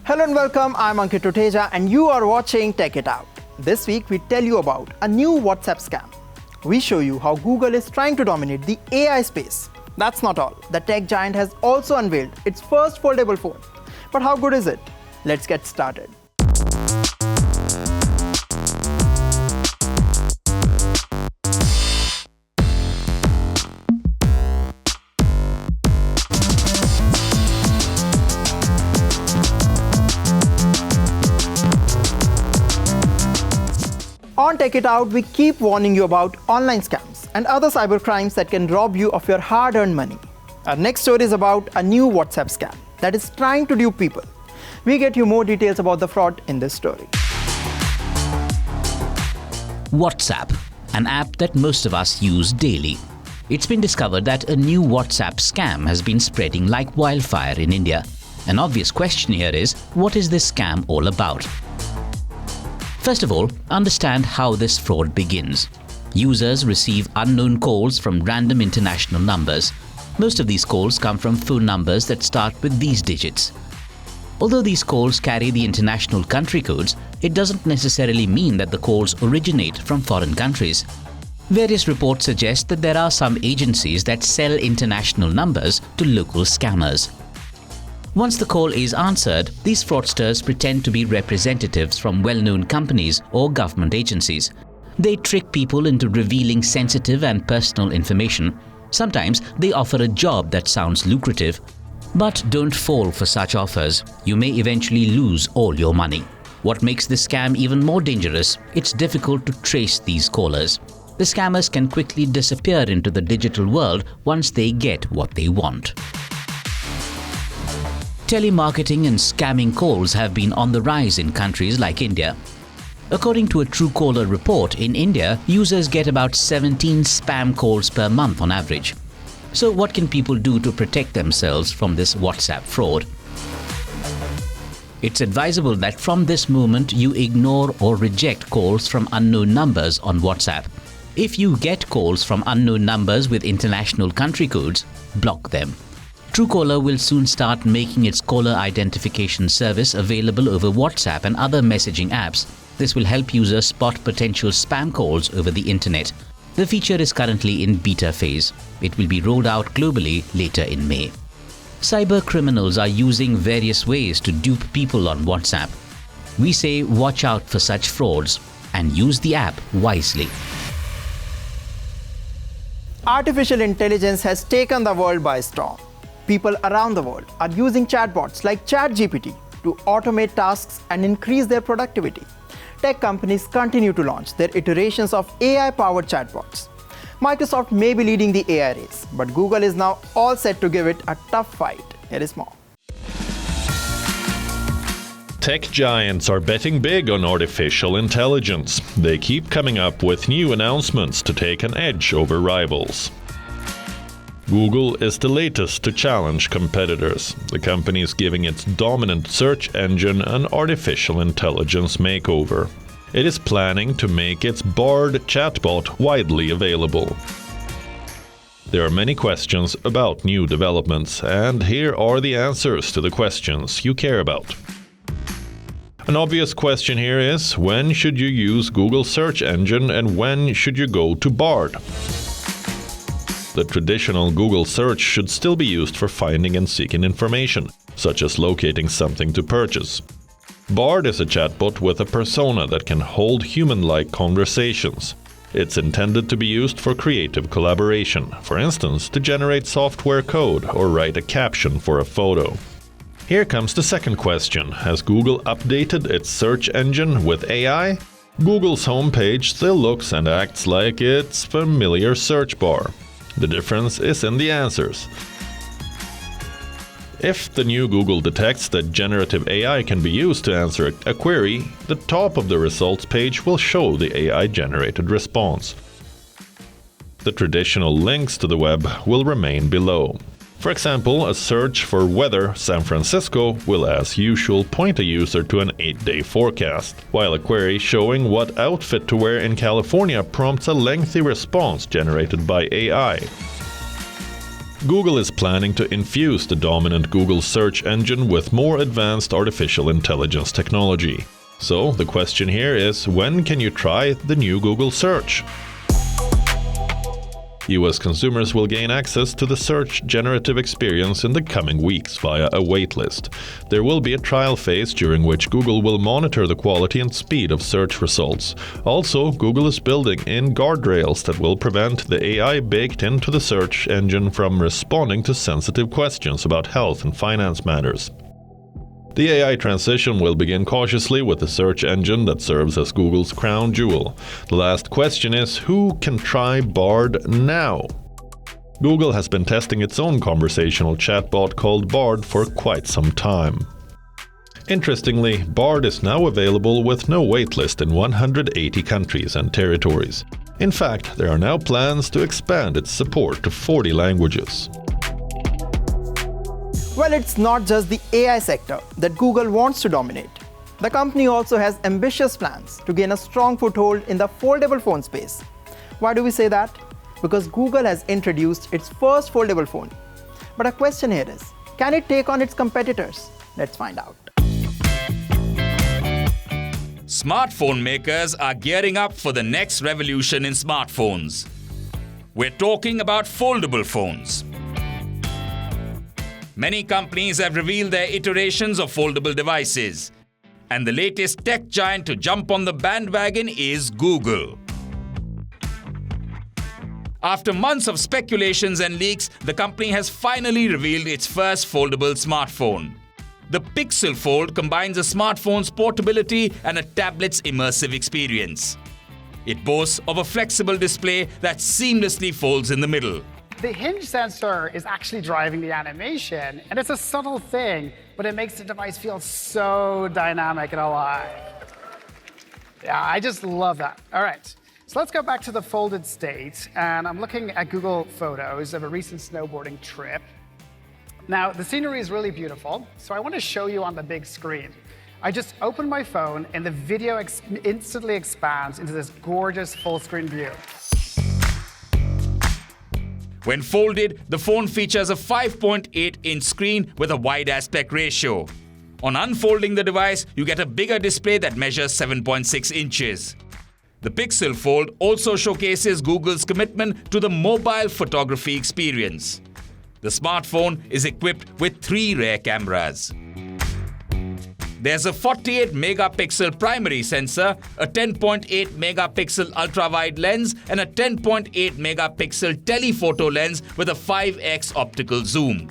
Hello and welcome, I'm Ankit Tuteja and you are watching Tech It Out. This week we tell you about a new WhatsApp scam. We show you how Google is trying to dominate the AI space. That's not all. The tech giant has also unveiled its first foldable phone. But how good is it? Let's get started. On Tech It Out, we keep warning you about online scams and other cybercrimes that can rob you of your hard-earned money. Our next story is about a new WhatsApp scam that is trying to dupe people. We get you more details about the fraud in this story. WhatsApp, an app that most of us use daily. It's been discovered that a new WhatsApp scam has been spreading like wildfire in India. An obvious question here is, what is this scam all about? First of all, understand how this fraud begins. Users receive unknown calls from random international numbers. Most of these calls come from phone numbers that start with these digits. Although these calls carry the international country codes, it doesn't necessarily mean that the calls originate from foreign countries. Various reports suggest that there are some agencies that sell international numbers to local scammers. Once the call is answered, these fraudsters pretend to be representatives from well-known companies or government agencies. They trick people into revealing sensitive and personal information. Sometimes they offer a job that sounds lucrative. But don't fall for such offers. You may eventually lose all your money. What makes this scam even more dangerous? It's difficult to trace these callers. The scammers can quickly disappear into the digital world once they get what they want. Telemarketing and scamming calls have been on the rise in countries like India. According to a Truecaller report, in India, users get about 17 spam calls per month on average. So what can people do to protect themselves from this WhatsApp fraud? It's advisable that from this moment you ignore or reject calls from unknown numbers on WhatsApp. If you get calls from unknown numbers with international country codes, block them. Truecaller will soon start making its caller identification service available over WhatsApp and other messaging apps. This will help users spot potential spam calls over the internet. The feature is currently in beta phase. It will be rolled out globally later in May. Cyber criminals are using various ways to dupe people on WhatsApp. We say watch out for such frauds and use the app wisely. Artificial intelligence has taken the world by storm. People around the world are using chatbots like ChatGPT to automate tasks and increase their productivity. Tech companies continue to launch their iterations of AI-powered chatbots. Microsoft may be leading the AI race, but Google is now all set to give it a tough fight. Here is more. Tech giants are betting big on artificial intelligence. They keep coming up with new announcements to take an edge over rivals. Google is the latest to challenge competitors. The company is giving its dominant search engine an artificial intelligence makeover. It is planning to make its Bard chatbot widely available. There are many questions about new developments, and here are the answers to the questions you care about. An obvious question here is, when should you use Google search engine and when should you go to Bard? The traditional Google search should still be used for finding and seeking information, such as locating something to purchase. Bard is a chatbot with a persona that can hold human-like conversations. It's intended to be used for creative collaboration, for instance, to generate software code or write a caption for a photo. Here comes the second question. Has Google updated its search engine with AI? Google's homepage still looks and acts like its familiar search bar. The difference is in the answers. If the new Google detects that generative AI can be used to answer a query, the top of the results page will show the AI-generated response. The traditional links to the web will remain below. For example, a search for weather San Francisco will as usual point a user to an 8-day forecast, while a query showing what outfit to wear in California prompts a lengthy response generated by AI. Google is planning to infuse the dominant Google search engine with more advanced artificial intelligence technology. So the question here is, when can you try the new Google search? US consumers will gain access to the search generative experience in the coming weeks via a waitlist. There will be a trial phase during which Google will monitor the quality and speed of search results. Also, Google is building in guardrails that will prevent the AI baked into the search engine from responding to sensitive questions about health and finance matters. The AI transition will begin cautiously with the search engine that serves as Google's crown jewel. The last question is, who can try Bard now? Google has been testing its own conversational chatbot called Bard for quite some time. Interestingly, Bard is now available with no waitlist in 180 countries and territories. In fact, there are now plans to expand its support to 40 languages. Well, it's not just the AI sector that Google wants to dominate. The company also has ambitious plans to gain a strong foothold in the foldable phone space. Why do we say that? Because Google has introduced its first foldable phone. But a question here is, can it take on its competitors? Let's find out. Smartphone makers are gearing up for the next revolution in smartphones. We're talking about foldable phones. Many companies have revealed their iterations of foldable devices. And the latest tech giant to jump on the bandwagon is Google. After months of speculations and leaks, the company has finally revealed its first foldable smartphone. The Pixel Fold combines a smartphone's portability and a tablet's immersive experience. It boasts of a flexible display that seamlessly folds in the middle. The hinge sensor is actually driving the animation, and it's a subtle thing, but it makes the device feel so dynamic and alive. Yeah, I just love that. All right, so let's go back to the folded state, and I'm looking at Google Photos of a recent snowboarding trip. Now, the scenery is really beautiful, so I want to show you on the big screen. I just opened my phone, and the video instantly expands into this gorgeous full-screen view. When folded, the phone features a 5.8-inch screen with a wide aspect ratio. On unfolding the device, you get a bigger display that measures 7.6 inches. The Pixel Fold also showcases Google's commitment to the mobile photography experience. The smartphone is equipped with 3 rear cameras. There's a 48-megapixel primary sensor, a 10.8-megapixel ultra-wide lens, and a 10.8-megapixel telephoto lens with a 5x optical zoom.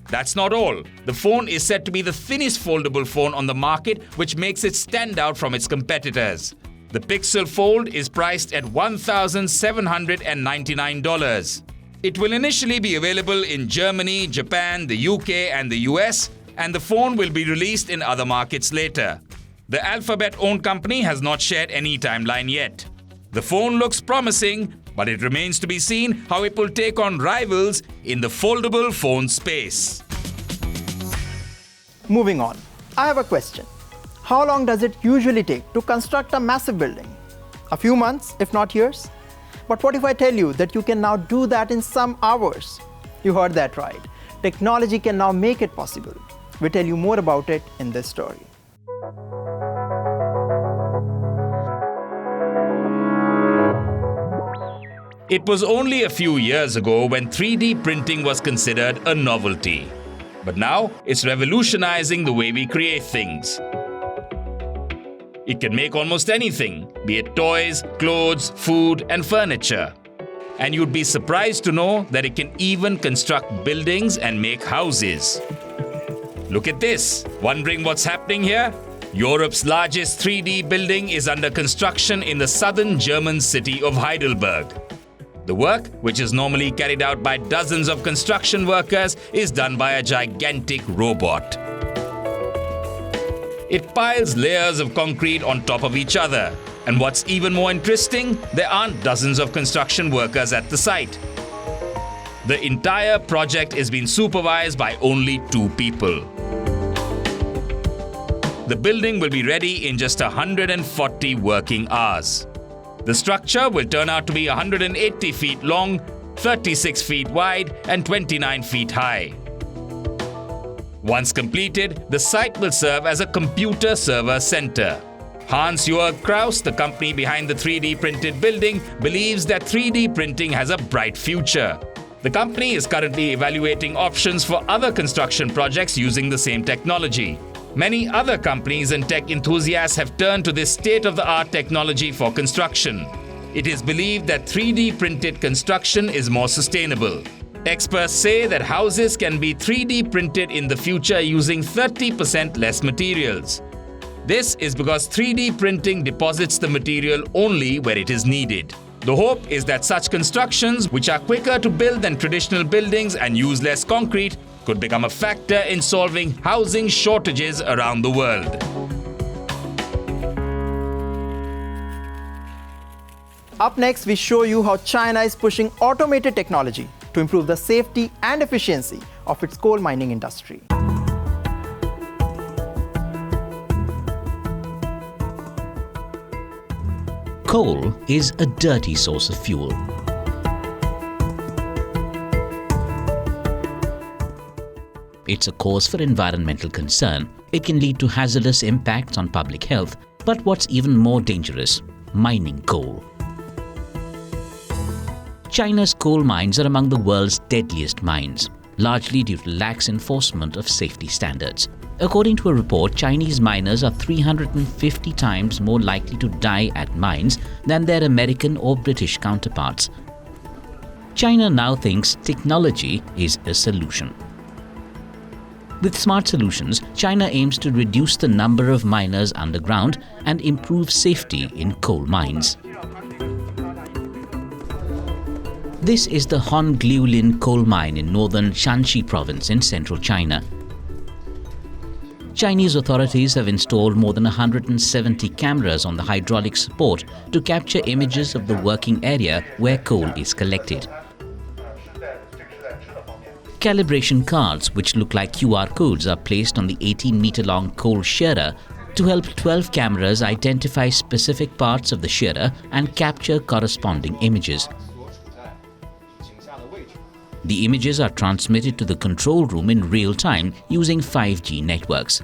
That's not all. The phone is said to be the thinnest foldable phone on the market, which makes it stand out from its competitors. The Pixel Fold is priced at $1,799. It will initially be available in Germany, Japan, the UK, and the US, and the phone will be released in other markets later. The Alphabet-owned company has not shared any timeline yet. The phone looks promising, but it remains to be seen how it will take on rivals in the foldable phone space. Moving on, I have a question. How long does it usually take to construct a massive building? A few months, if not years? But what if I tell you that you can now do that in some hours? You heard that right. Technology can now make it possible. We'll tell you more about it in this story. It was only a few years ago when 3D printing was considered a novelty. But now, it's revolutionizing the way we create things. It can make almost anything, be it toys, clothes, food, and furniture. And you'd be surprised to know that it can even construct buildings and make houses. Look at this. Wondering what's happening here? Europe's largest 3D building is under construction in the southern German city of Heidelberg. The work, which is normally carried out by dozens of construction workers, is done by a gigantic robot. It piles layers of concrete on top of each other. And what's even more interesting, there aren't dozens of construction workers at the site. The entire project is being supervised by only 2 people. The building will be ready in just 140 working hours. The structure will turn out to be 180 feet long, 36 feet wide and 29 feet high. Once completed, the site will serve as a computer server center. Hans-Jörg Kraus, the company behind the 3D printed building, believes that 3D printing has a bright future. The company is currently evaluating options for other construction projects using the same technology. Many other companies and tech enthusiasts have turned to this state-of-the-art technology for construction. It is believed that 3D printed construction is more sustainable. Experts say that houses can be 3D printed in the future using 30% less materials. This is because 3D printing deposits the material only where it is needed. The hope is that such constructions, which are quicker to build than traditional buildings and use less concrete, could become a factor in solving housing shortages around the world. Up next, we show you how China is pushing automated technology to improve the safety and efficiency of its coal mining industry. Coal is a dirty source of fuel. It's a cause for environmental concern. It can lead to hazardous impacts on public health. But what's even more dangerous? Mining coal. China's coal mines are among the world's deadliest mines, largely due to lax enforcement of safety standards. According to a report, Chinese miners are 350 times more likely to die at mines than their American or British counterparts. China now thinks technology is a solution. With smart solutions, China aims to reduce the number of miners underground and improve safety in coal mines. This is the Hongliulin coal mine in northern Shanxi province in central China. Chinese authorities have installed more than 170 cameras on the hydraulic support to capture images of the working area where coal is collected. Calibration cards, which look like QR codes, are placed on the 18-meter-long coal shearer to help 12 cameras identify specific parts of the shearer and capture corresponding images. The images are transmitted to the control room in real time using 5G networks.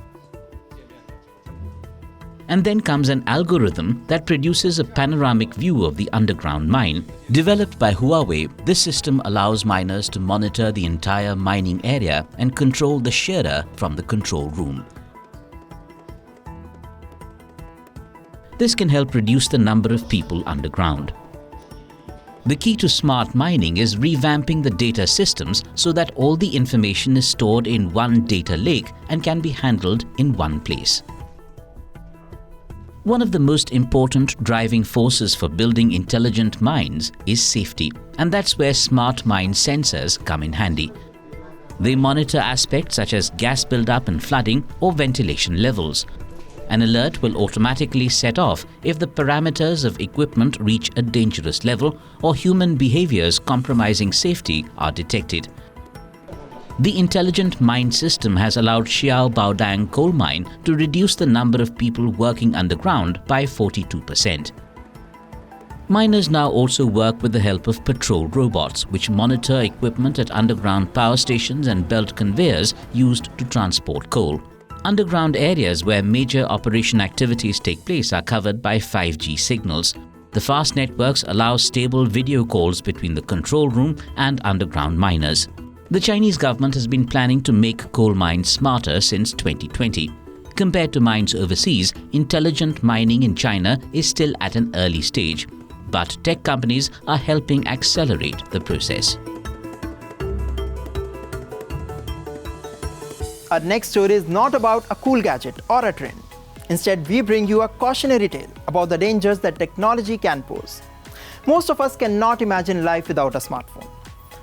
And then comes an algorithm that produces a panoramic view of the underground mine. Developed by Huawei, this system allows miners to monitor the entire mining area and control the shearer from the control room. This can help reduce the number of people underground. The key to smart mining is revamping the data systems so that all the information is stored in one data lake and can be handled in one place. One of the most important driving forces for building intelligent mines is safety, and that's where smart mine sensors come in handy. They monitor aspects such as gas buildup and flooding or ventilation levels. An alert will automatically set off if the parameters of equipment reach a dangerous level or human behaviors compromising safety are detected. The intelligent mine system has allowed Xiao Baodang coal mine to reduce the number of people working underground by 42%. Miners now also work with the help of patrol robots, which monitor equipment at underground power stations and belt conveyors used to transport coal. Underground areas where major operation activities take place are covered by 5G signals. The fast networks allow stable video calls between the control room and underground miners. The Chinese government has been planning to make coal mines smarter since 2020. Compared to mines overseas, intelligent mining in China is still at an early stage, but tech companies are helping accelerate the process. Our next story is not about a cool gadget or a trend. Instead, we bring you a cautionary tale about the dangers that technology can pose. Most of us cannot imagine life without a smartphone.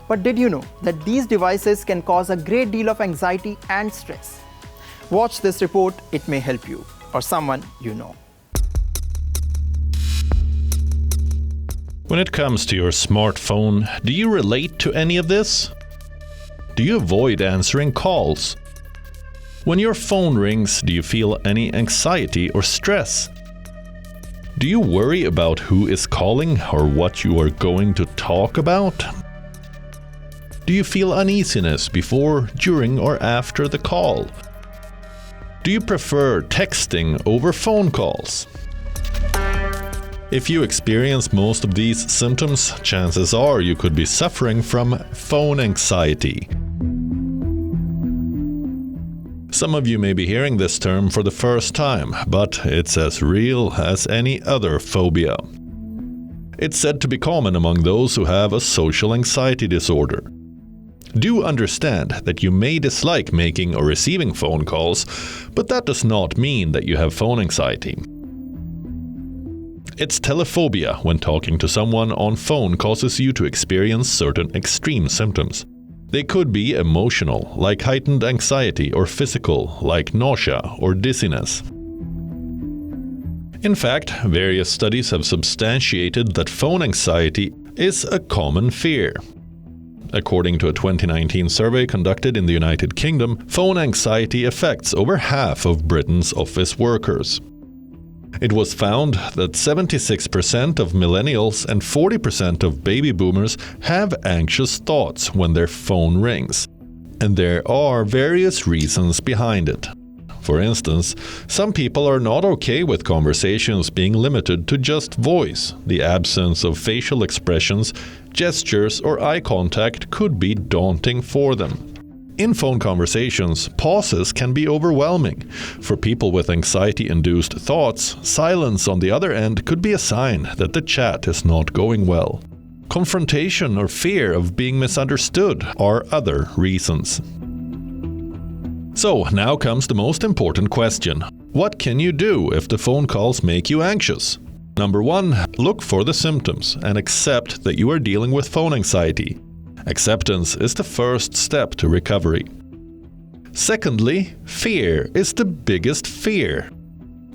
But did you know that these devices can cause a great deal of anxiety and stress? Watch this report, it may help you or someone you know. When it comes to your smartphone, do you relate to any of this? Do you avoid answering calls? When your phone rings, do you feel any anxiety or stress? Do you worry about who is calling or what you are going to talk about? Do you feel uneasiness before, during, or after the call? Do you prefer texting over phone calls? If you experience most of these symptoms, chances are you could be suffering from phone anxiety. Some of you may be hearing this term for the first time, but it's as real as any other phobia. It's said to be common among those who have a social anxiety disorder. Do understand that you may dislike making or receiving phone calls, but that does not mean that you have phone anxiety. It's telephobia when talking to someone on phone causes you to experience certain extreme symptoms. They could be emotional, like heightened anxiety, or physical, like nausea or dizziness. In fact, various studies have substantiated that phone anxiety is a common fear. According to a 2019 survey conducted in the United Kingdom, phone anxiety affects over half of Britain's office workers. It was found that 76% of millennials and 40% of baby boomers have anxious thoughts when their phone rings. And there are various reasons behind it. For instance, some people are not okay with conversations being limited to just voice. The absence of facial expressions, gestures, or eye contact could be daunting for them. In phone conversations, pauses can be overwhelming. For people with anxiety-induced thoughts, silence on the other end could be a sign that the chat is not going well. Confrontation or fear of being misunderstood are other reasons. So, now comes the most important question. What can you do if the phone calls make you anxious? Number 1, look for the symptoms and accept that you are dealing with phone anxiety. Acceptance is the first step to recovery. Secondly, fear is the biggest fear.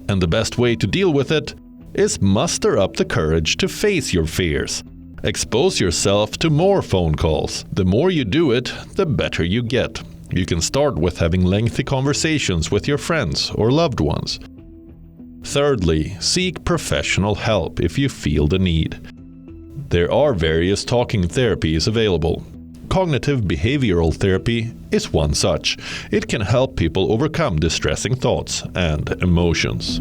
And the best way to deal with it is muster up the courage to face your fears. Expose yourself to more phone calls. The more you do it, the better you get. You can start with having lengthy conversations with your friends or loved ones. Thirdly, seek professional help if you feel the need. There are various talking therapies available. Cognitive behavioral therapy is one such. It can help people overcome distressing thoughts and emotions.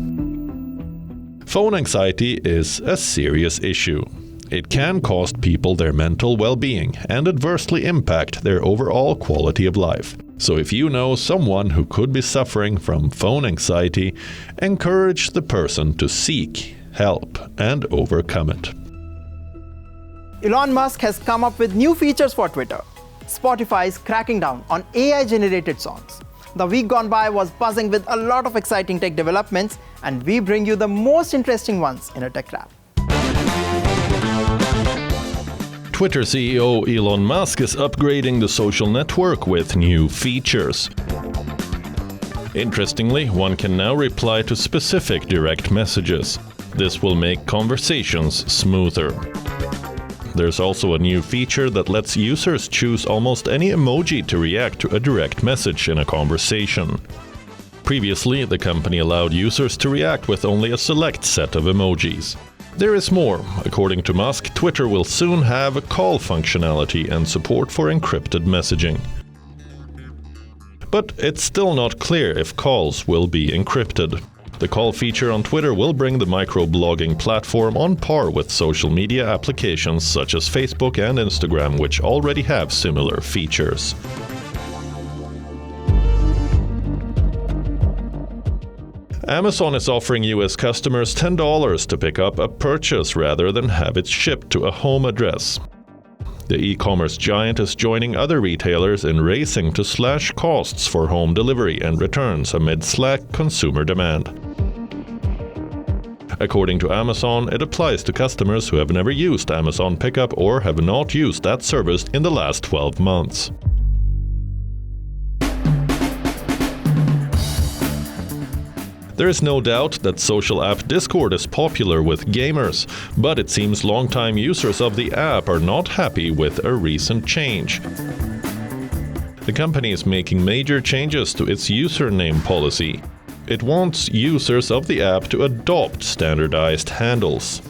Phone anxiety is a serious issue. It can cost people their mental well-being and adversely impact their overall quality of life. So if you know someone who could be suffering from phone anxiety, encourage the person to seek help and overcome it. Elon Musk has come up with new features for Twitter. Spotify is cracking down on AI-generated songs. The week gone by was buzzing with a lot of exciting tech developments, and we bring you the most interesting ones in a tech wrap. Twitter CEO Elon Musk is upgrading the social network with new features. Interestingly, one can now reply to specific direct messages. This will make conversations smoother. There's also a new feature that lets users choose almost any emoji to react to a direct message in a conversation. Previously, the company allowed users to react with only a select set of emojis. There is more. According to Musk, Twitter will soon have a call functionality and support for encrypted messaging. But it's still not clear if calls will be encrypted. The call feature on Twitter will bring the microblogging platform on par with social media applications such as Facebook and Instagram, which already have similar features. Amazon is offering US customers $10 to pick up a purchase rather than have it shipped to a home address. The e-commerce giant is joining other retailers in racing to slash costs for home delivery and returns amid slack consumer demand. According to Amazon, it applies to customers who have never used Amazon Pickup or have not used that service in the last 12 months. There is no doubt that social app Discord is popular with gamers, but it seems longtime users of the app are not happy with a recent change. The company is making major changes to its username policy. It wants users of the app to adopt standardized handles.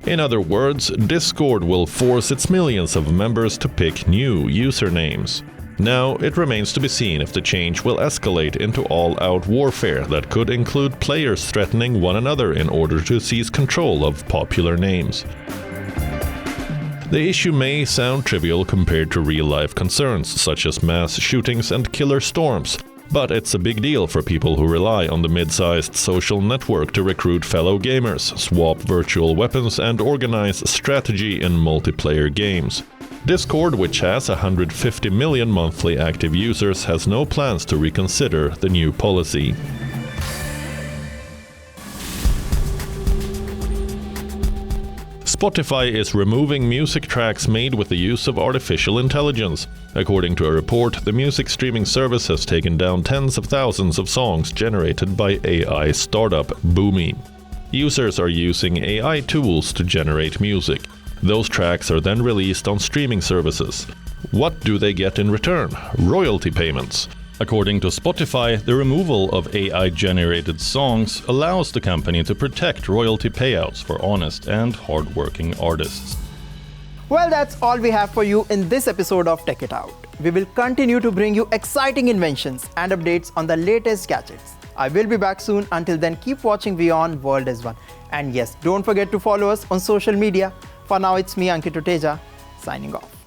In other words, Discord will force its millions of members to pick new usernames. Now, it remains to be seen if the change will escalate into all-out warfare that could include players threatening one another in order to seize control of popular names. The issue may sound trivial compared to real-life concerns, such as mass shootings and killer storms, but it's a big deal for people who rely on the mid-sized social network to recruit fellow gamers, swap virtual weapons, and organize strategy in multiplayer games. Discord, which has 150 million monthly active users, has no plans to reconsider the new policy. Spotify is removing music tracks made with the use of artificial intelligence. According to a report, the music streaming service has taken down tens of thousands of songs generated by AI startup Boomi. Users are using AI tools to generate music. Those tracks are then released on streaming services. What do they get in return? Royalty payments. According to Spotify, the removal of AI-generated songs allows the company to protect royalty payouts for honest and hardworking artists. Well, that's all we have for you in this episode of Tech It Out. We will continue to bring you exciting inventions and updates on the latest gadgets. I will be back soon. Until then, keep watching WION World is One. And yes, don't forget to follow us on social media. For now, it's me, Ankit Tuteja, signing off.